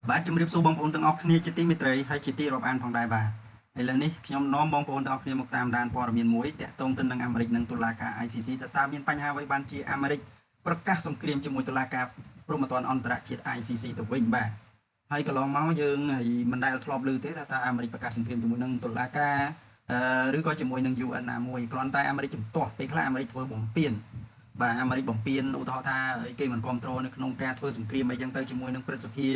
បាទជំរាបសួរបងប្អូនទាំងអស់គ្នាជាទីមេត្រីហើយជាទីរាប់អានផងដែរបាទឥឡូវនេះខ្ញុំនាំបងប្អូនទាំងអស់គ្នាមកតាមដានព័ត៌មានមួយទាក់ទងទៅនឹងអាមេរិកនិងតុលាការ ICC តើតើមានបញ្ហាអ្វីបានជាអាមេរិកប្រកាសសង្គ្រាមជាមួយតុលាការព្រហ្មទណ្ឌអន្តរជាតិ ICC ទៅវិញបាទហើយកន្លងមកយើងមិនដែលធ្លាប់ឮទេថាអាមេរិកប្រកាសសង្គ្រាមជាមួយនឹងតុលាការឬក៏ជាមួយនឹង UN ណាមួយគ្រាន់តែអាមេរិកជំទាស់ពេលខ្លះអាមេរិកធ្វើបំពេញបាទអាមេរិកបំពេញឧទាហរណ៍ថាគេមិនគ្រប់គ្រងនៅក្នុងការធ្វើសង្គ្រាមអីចឹងទៅជាមួយនឹងព្រឹទ្ធសភា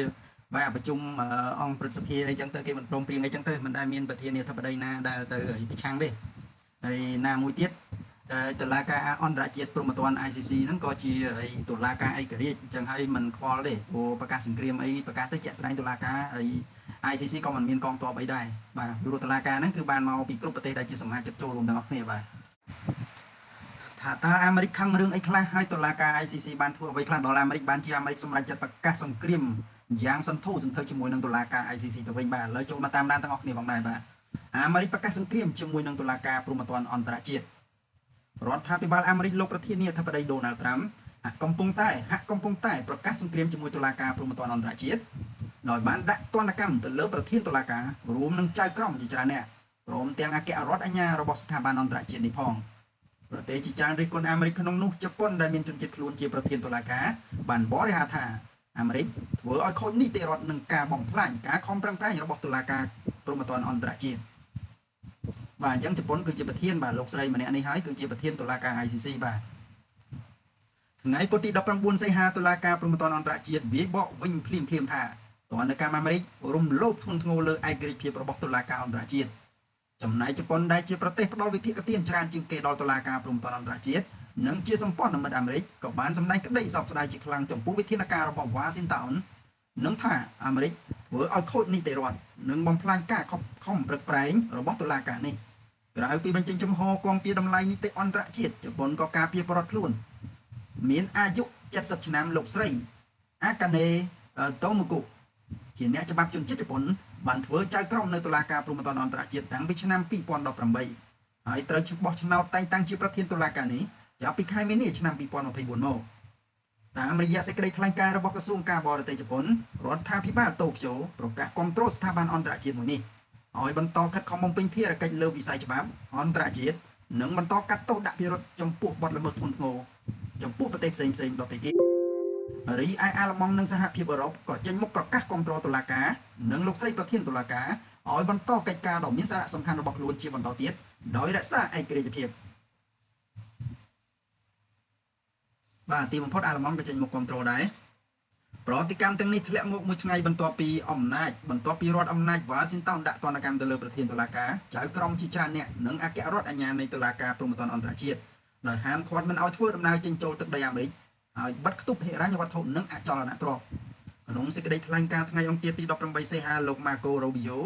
បាទប្រជុំអង្គព្រឹទ្ធសភាអីចឹងទៅគេមិនព្រមព្រៀងអីចឹងទៅមិនដែលមានប្រធានាធិបតីណាដែលទៅប្រឆាំងទេហើយណាមួយទៀតតុលាការអន្តរជាតិព្រហ្មទណ្ឌ ICC ហ្នឹងក៏ជាតុលាការឯករាជ្យអញ្ចឹងហើយមិនខ្វល់ទេព្រោះប្រកាសសង្គ្រាមអីប្រកាសទៅជាក់ស្ដែងតុលាការហើយ ICC ក៏មិនមានកងទ័ពអីដែរបាទព្រោះតុលាការហ្នឹងគឺបានមកពីគ្រប់ប្រទេសដែលជាសមាជិកចូលរួមទាំងអស់គ្នាបាទថាតើអាមេរិកខឹងរឿងអីខ្លះហើយតុលាការ ICC បានធ្វើអ្វីខ្លះដល់អាមេរិកបានជាអាមេរិកសម្រេចចិត្តប្រកាសសង្គ្រាមយ៉ាងសន្ធោសន្ធៅជាមួយនឹងតុលាការ ICC ទៅវិញបាទឥឡូវចូលមកតាមដានទាំងអស់គ្នាផងដែរបាទអាមេរិកប្រកាសសង្គ្រាមជាមួយនឹងតុលាការព្រហ្មទណ្ឌអន្តរជាតិរដ្ឋាភិបាលអាមេរិកលោកប្រធានាធិបតីដូណាល់ត្រាំហាក់កំពុងតែប្រកាសសង្គ្រាមជាមួយតុលាការព្រហ្មទណ្ឌអន្តរជាតិដោយបានដាក់ទណ្ឌកម្មទៅលើប្រធានតុលាការរួមនឹងចៅក្រមជាច្រើនអ្នកព្រមទាំងអគ្គរដ្ឋអាជ្ញារបស់ស្ថាប័នអន្តរជាតិនេះផងប្រទេសជាច្រើនរិះគន់អាមេរិកក្នុងនោះជប៉ុនដែលមានជនជាតិខ្លួនជាប្រធានតុលាការបានបរិហាថាអាមេរិកធ្វើឲ្យខូចនីតិរដ្ឋនិងការបំផ្លាញការខំប្រឹងប្រែងរបស់តុលាការព្រហ្មទណ្ឌអន្តរជាតិបាទអញ្ចឹងជប៉ុនគឺជាប្រធានបាទលោកស្រីម្នាក់នេះហើយគឺជាប្រធានតុលាការ ICC បាទថ្ងៃពុធទី19សីហាតុលាការព្រហ្មទណ្ឌអន្តរជាតិវាយបកវិញភ្លាមថាទណ្ឌកម្មអាមេរិករំលោភធ្ងន់ធ្ងរលើឯករាជ្យភាពរបស់តុលាការអន្តរជាតិចំណែកជប៉ុនដែលជាប្រទេសផ្ដល់វិភាគទានច្រើនជាងគេដល់តុលាការព្រហ្មទណ្ឌអន្តរជាតិនិងជាសម្ព័ន្ធមិត្តអាមេរិកក៏បានសម្ដែងក្តីសោកស្ដាយជាខ្លាំងចំពោះវិធានការរបស់ Washington នឹងថាអាមេរិកធ្វើឲ្យខូចនីតិរដ្ឋនិងបំផ្លាញការខំប្រឹកប្រែងរបស់តុលាការនេះក្រៅពីបញ្ចេញចំហគំពីតម្លៃនីតិអន្តរជាតិជប៉ុនក៏ការពារប្រវត្តិខ្លួនមានអាយុ70ឆ្នាំលោកស្រីអាកាណេតូមូកូជាអ្នកច្បាប់ជនជាតិជប៉ុនបានធ្វើចៅក្រមនៅតុលាការព្រហ្មទណ្ឌអន្តរជាតិតាំងពីឆ្នាំ2018ហើយត្រូវបោះឆ្នោតតែងតាំងជាប្រធានតុលាការនេះចាប់ពីខែមីនាឆ្នាំ2024មកតាមរយៈសេចក្តីថ្លែងការណ៍របស់ក្រសួងការបរទេសជប៉ុនរដ្ឋាភិបាលតូក្យូប្រកាសគាំទ្រស្ថាប័នអន្តរជាតិមួយនេះឲ្យបន្តខិតខំបំពេញភារកិច្ចលើវិស័យច្បាប់អន្តរជាតិនិងបន្តកាត់ទោសដាក់ពិរុទ្ធចំពោះបទល្មើសធ្ងន់ធ្ងរចំពោះប្រទេសផ្សេងៗដទៃទៀតរីឯអាល្លឺម៉ង់និងសហភាពអឺរ៉ុបក៏ចេញមុខប្រកាសគាំទ្រតុលាការនិងលោកស្រីប្រធានតុលាការឲ្យបន្តកិច្ចការដ៏មានសារៈសំខាន់របស់ខ្លួនជាបន្តទៀតដោយរក្សាឯករាជ្យភាពបាទទីបំផុតអាល្លឺម៉ង់ក៏ចេញមុខគាំទ្រដែរប្រតិកម្មទាំងនេះធ្លាក់មកមួយថ្ងៃបន្ទាប់ពីរដ្ឋអំណាច Washington ដាក់ទណ្ឌកម្មទៅលើប្រធានតុលាការចៅក្រមជាច្រើនអ្នកនិងអគ្គរដ្ឋអាជ្ញានៃតុលាការព្រហ្មទណ្ឌអន្តរជាតិដោយហាមឃាត់មិនឲ្យធ្វើដំណើរចេញចូលទឹកដីអាមេរិកហើយបិទគប់ហិរញ្ញវត្ថុនិងអចលនទ្រព្យក្នុងសេចក្តីថ្លែងការណ៍ថ្ងៃអង្គារទី18សីហាលោក Marco Rubio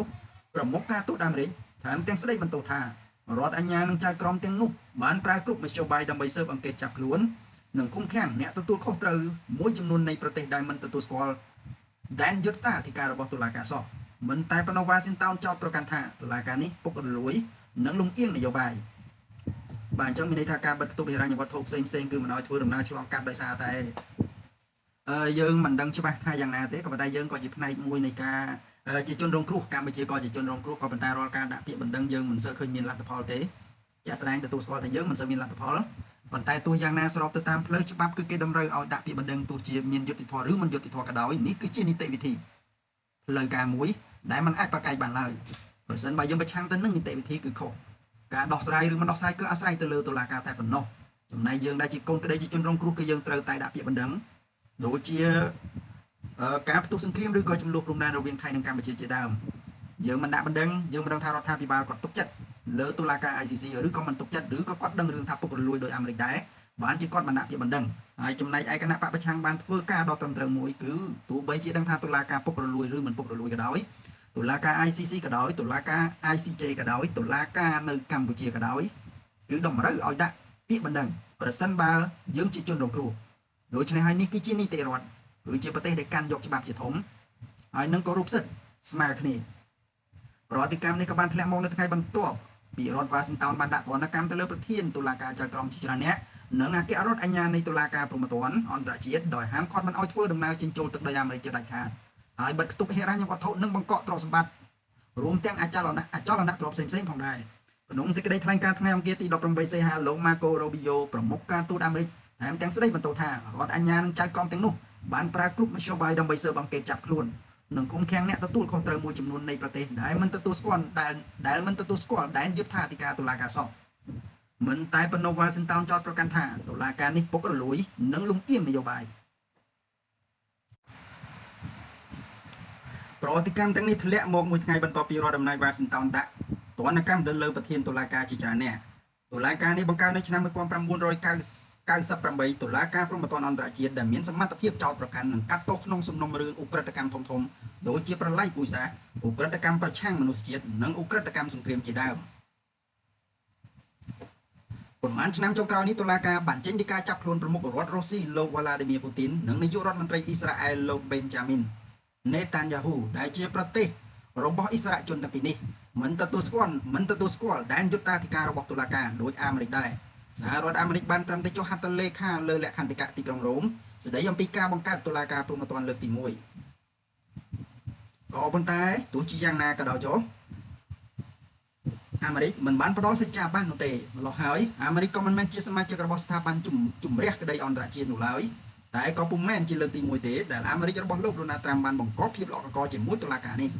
ប្រមុខការទូតអាមេរិកថែមទាំងស្ដីបន្ទោសថារដ្ឋអាជ្ញានិងចៅក្រមទាំងនោះបានប្រើគ្រប់មធ្យោបាយដើម្បីស៊ើបអង្កេតចាប់ខ្លួននិងឃុំឃាំងអ្នកទទួលខុសត្រូវមួយចំនួននៃប្រទេសដែលមិនទទួលស្គាល់ដែនយុត្តិធម៌របស់តុលាការសោះមិនតែប៉ុណ្ណោះ Washington ចោទប្រកាន់ថាតុលាការនេះពុករលួយនិងលំអៀងនយោបាយបាទអញ្ចឹងមានន័យថាការបិទគប់ហិរញ្ញវត្ថុផ្សេងគឺមិនឲ្យធ្វើដំណើរឆ្លងកាត់ដោយសារតែយើងមិនដឹងច្បាស់ថាយ៉ាងណាទេក៏ប៉ុន្តែយើងក៏ជាផ្នែកមួយនៃការជាជនរងគ្រោះកម្ពុជាក៏ជាជនរងគ្រោះក៏ប៉ុន្តែរាល់ការដាក់ពាក្យបណ្ដឹងយើងមិនសូវឃើញមានលទ្ធផលទេជាក់ស្ដែងទទួលស្គាល់ថាយើងមិនសូវមានលទ្ធផលប៉ុន្តែទោះយ៉ាងណាស្របទៅតាមផ្លូវច្បាប់គឺគេតម្រូវឲ្យដាក់ពាក្យបណ្ដឹងទោះជាមានយុត្តិធម៌ឬមិនយុត្តិធម៌ក៏ដោយនេះគឺជានីតិវិធីផ្លូវការមួយដែលมันអាចប្រកែកបានឡើយបើសិនបើយើងប្រឆាំងទៅនឹងនីតិវិធីគឺខុសការដោះស្រាយឬមិនដោះស្រាយគឺអាស្រ័យទៅលើតុលាការតែប៉ុណ្ណោះចំណែកយើងដែលជាកូនក្តីជាជនរងគ្រោះគឺយើងត្រូវតែដាក់ពាក្យបណ្ដឹងដូចជាការផ្ទុះសង្គ្រាមឬក៏ចំនួនព្រំដែនរវាងថៃនិងកម្ពុជាជាដើមយើងមិនដាក់បណ្ដឹងយើងមិនដឹងថារដ្ឋាភិបាលគាត់ទុកចិត្តលើតុលាការ ICC ឬក៏មិនទុកចិត្តឬក៏គាត់ដឹងរឿងថាពុករលួយដោយអាមេរិកដែរបានជាគាត់បានដាក់ពាក្យបណ្ដឹងហើយចំណែកឯគណៈបកប្រឆាំងបានធ្វើការដ៏ត្រឹមត្រូវមួយគឺទោះបីជាដឹងថាតុលាការពុករលួយឬមិនពុករលួយក៏ដោយតុលាការ ICC ក៏ដោយតុលាការ ICJ ក៏ដោយតុលាការនៅកម្ពុជាក៏ដោយគឺតម្រូវឲ្យដាក់ពាក្យបណ្ដឹងប្រសិនបើយើងជាជនរងគ្រោះដូច្នេះហើយនេះគឺជានីតិរដ្ឋគឺជាប្រទេសដែលកាន់យកច្បាប់ជាធំហើយនឹងគោរពសិទ្ធិស្មើគ្នាប្រតិកម្មនេះក៏បានធ្លាក់មកនៅថ្ងៃបន្ទាប់ពីរដ្ឋ Washington បានដាក់ទណ្ឌកម្មទៅលើប្រធានតុលាការចៅក្រមជាច្រើនអ្នកនិងអគ្គរដ្ឋអាជ្ញានៃតុលាការព្រហ្មទណ្ឌអន្តរជាតិដោយហាមឃាត់មិនឲ្យធ្វើដំណើរចេញចូលទឹកដីអាមេរិកជាដាច់ខាត ហើយបិទខ្ទប់ហិរញ្ញវត្ថុនិងបង្កក់ទ្រព្យសម្បត្តិរួមទាំងអចលនៈទ្រព្យផ្សេងៗផងដែរក្នុងសេចក្តីថ្លែងការណ៍ថ្ងៃអង្គារទី18សីហាលោក Marco Rubio ប្រមុខការទូតអាមេរិកថែមទាំងស្ដីបន្ទោសថារដ្ឋអាជ្ញានឹងចៅក្រមទាំងនោះបានប្រើគ្រប់មធ្យោបាយដើម្បីស៊ើបអង្កេតចាប់ខ្លួននិងឃុំឃាំងអ្នកទទួលខុសត្រូវមួយចំនួននៃប្រទេសដែលមិនទទួលស្គាល់ដែនយុត្ថាធិការតុលាការសពមិនតែប៉ុណ្ណោះ Washington ចោទប្រកាន់ថាតុលាការនេះពុករលួយនិងលំអៀងនយោបាយប្រតិកម្មទាំងនេះធ្លាក់មកមួយថ្ងៃបន្ទាប់ពីរដ្ឋអំណាច Washington ដាក់ទណ្ឌកម្មទៅលើប្រធានតុលាការជាច្រើនអ្នកតុលាការនេះបង្កើតនៅឆ្នាំ1998តុលាការព្រហ្មទណ្ឌអន្តរជាតិដែលមានសមត្ថភាពចោទប្រកាន់និងកាត់ទោសក្នុងសំណុំរឿងឧក្រិដ្ឋកម្មធំៗដូចជាប្រល័យពូជសាសន៍ឧក្រិដ្ឋកម្មប្រឆាំងមនុស្សជាតិនិងឧក្រិដ្ឋកម្មសង្គ្រាមជាដើមប៉ុន្មានឆ្នាំចុងក្រោយនេះតុលាការបានចេញដីកាចាប់ខ្លួនប្រមុខរដ្ឋរុស្ស៊ីលោក Vladimir Putin និងនាយករដ្ឋមន្ត្រីអ៊ីស្រាអែលលោក Benjamin Netanyahu ដែលជាប្រទេសរបស់អ៊ីស្រាអែលជនទាំងពីរនេះមិនទទួលស្គាល់ដែនយុត្តាធិការរបស់តុលាការដោយអាមេរិកដែរសហរដ្ឋអាមេរិកបានត្រឹមតែចុះហត្ថលេខាលើលក្ខន្តិកៈទីក្រុងរ៉ូមស្ដីអំពីការបង្កើតតុលាការព្រហ្មទណ្ឌលើកទី1ក៏ប៉ុន្តែទោះជាយ៉ាងណាក៏ដោយចុះអាមេរិកមិនបានផ្ដល់សេចក្ដីបាននោះទេម្ល៉េះហើយអាមេរិកក៏មិនមែនជាសមាជិករបស់ស្ថាប័នជំរះក្តីអន្តរជាតិនោះឡើយតែក៏ពុំមែនជាលើកទី1ទេដែលអាមេរិករបស់លោក Donald Trump បានបង្កប់ភាពល្អកកជាមួយតុលាការនេះ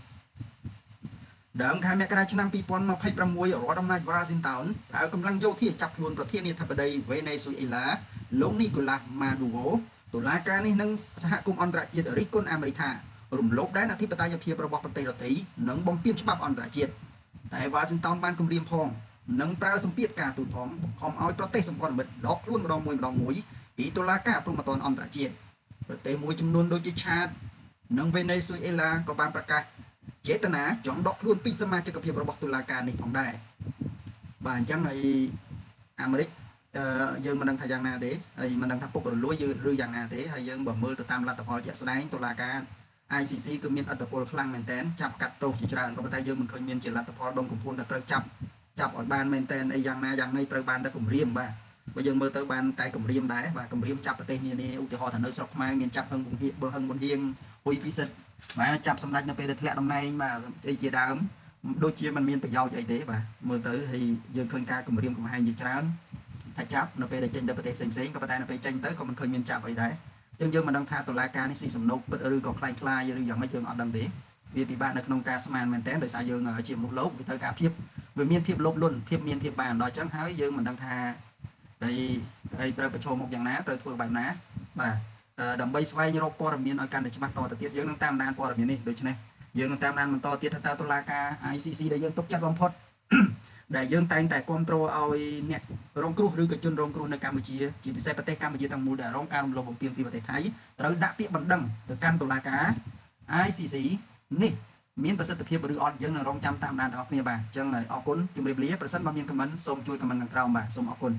ដើមខែមករាឆ្នាំ2026រដ្ឋអំណាច Washington ប្រើកម្លាំងយោធាចាប់ខ្លួនប្រធានាធិបតីវេណេស៊ុយអេឡាលោក Nicolas Maduro តុលាការនេះនឹងសហគមន៍អន្តរជាតិរិះគន់អាមេរិកថារំលោភដែនអធិបតេយ្យភាពរបស់ប្រទេសដទៃនិងបំពានច្បាប់អន្តរជាតិតែ Washington បានគម្រាមផងនិងប្រើសម្ពាធការទូតផងបង្ខំឲ្យប្រទេសសម្ព័ន្ធមិត្តដកខ្លួនម្ដងមួយពីតុលាការព្រហ្មទណ្ឌអន្តរជាតិប្រទេសមួយចំនួនដូចជាឆាតនិងវេណេស៊ុយអេឡាក៏បានប្រកាសចេតនាចង់ដកខ្លួនពីសមាជិកភាពរបស់តុលាការនេះផងដែរបាទអញ្ចឹងហើយអាមេរិកយើងមិនដឹងថាយ៉ាងណាទេហើយមិនដឹងថាពុករលួយឬយ៉ាងណាទេហើយយើងបើមើលទៅតាមលទ្ធផលជាក់ស្ដែងតុលាការ ICC គឺមានអធិបុលខ្លាំងមែនទែនចាប់កាត់ទោសជាច្រើនក៏ប៉ុន្តែយើងមិនឃើញមានជាលទ្ធផលដុំកំភួនថាត្រូវចាប់ឲ្យបានមែនទែនអីយ៉ាងណាយ៉ាងណីត្រូវបានតែគម្រាមបាទបើយើងមើលទៅបានតែគម្រាមដែរបាទគម្រាមចាប់ប្រទេសនានាឧទាហរណ៍ថានៅស្រុកខ្មែរមានចាប់ហឹងបង្ហៀបហឹងបង្ហៀងហ៊ុយពិសិដ្ឋបាទចាប់សម្ដេចនៅពេលដែលធ្លាក់តំណែងបាទអីជាដើមដូចជាมันមានប្រយោជន៍អីទេបាទមើលទៅហើយយើងឃើញការគម្រាមកំហែងជាច្រើនថាចាប់នៅពេលដែលចេញទៅប្រទេសផ្សេងៗក៏ប៉ុន្តែនៅពេលចេញទៅក៏មិនឃើញមានចាប់អីដែរអញ្ចឹងយើងមិនដឹងថាតុលាការនេះស៊ីសំណុកពិតឬក៏ខ្លាំងខ្លាយឬយ៉ាងម៉េចយើងអត់ដឹងទេវាពិបាកនៅក្នុងការស្មានមែនតើដោយសារយើងជាមនុស្សលោកវាត្រូវការភាពវាមានភាពលោភលន់ភាពមានភាពបានដល់អញ្ចឹងហើយយើងមិនដឹងថាហើយត្រូវប្រឈមមុខយ៉ាងណាត្រូវធ្វើបែបណាបាទដើម្បីស្វែងរកព័ត៌មានឲ្យកាន់តែច្បាស់តទៅទៀតយើងនឹងតាមដានព័ត៌មាននេះដូច្នេះយើងនឹងតាមដានបន្តទៀតថាតើតុលាការ ICC ដែលយើងទុកចិត្តបំផុតដែលយើងតែងតែគ្រប់គ្រងឲ្យអ្នករងគ្រោះឬក៏ជនរងគ្រោះនៅកម្ពុជាជាពិសេសប្រទេសកម្ពុជាទាំងមូលដែលរងការរំលោភបំពានពីប្រទេសថៃត្រូវដាក់ពាក្យបណ្ដឹងទៅកាន់តុលាការ ICC នេះមានប្រសិទ្ធភាពឬអត់យើងនឹងរងចាំតាមដានទាំងអស់គ្នាបាទអញ្ចឹងអរគុណជម្រាបលាប្រសិនបើមានខមមិនសូមជួយខមមិនខាងក្រោមបាទសូមអរគុណ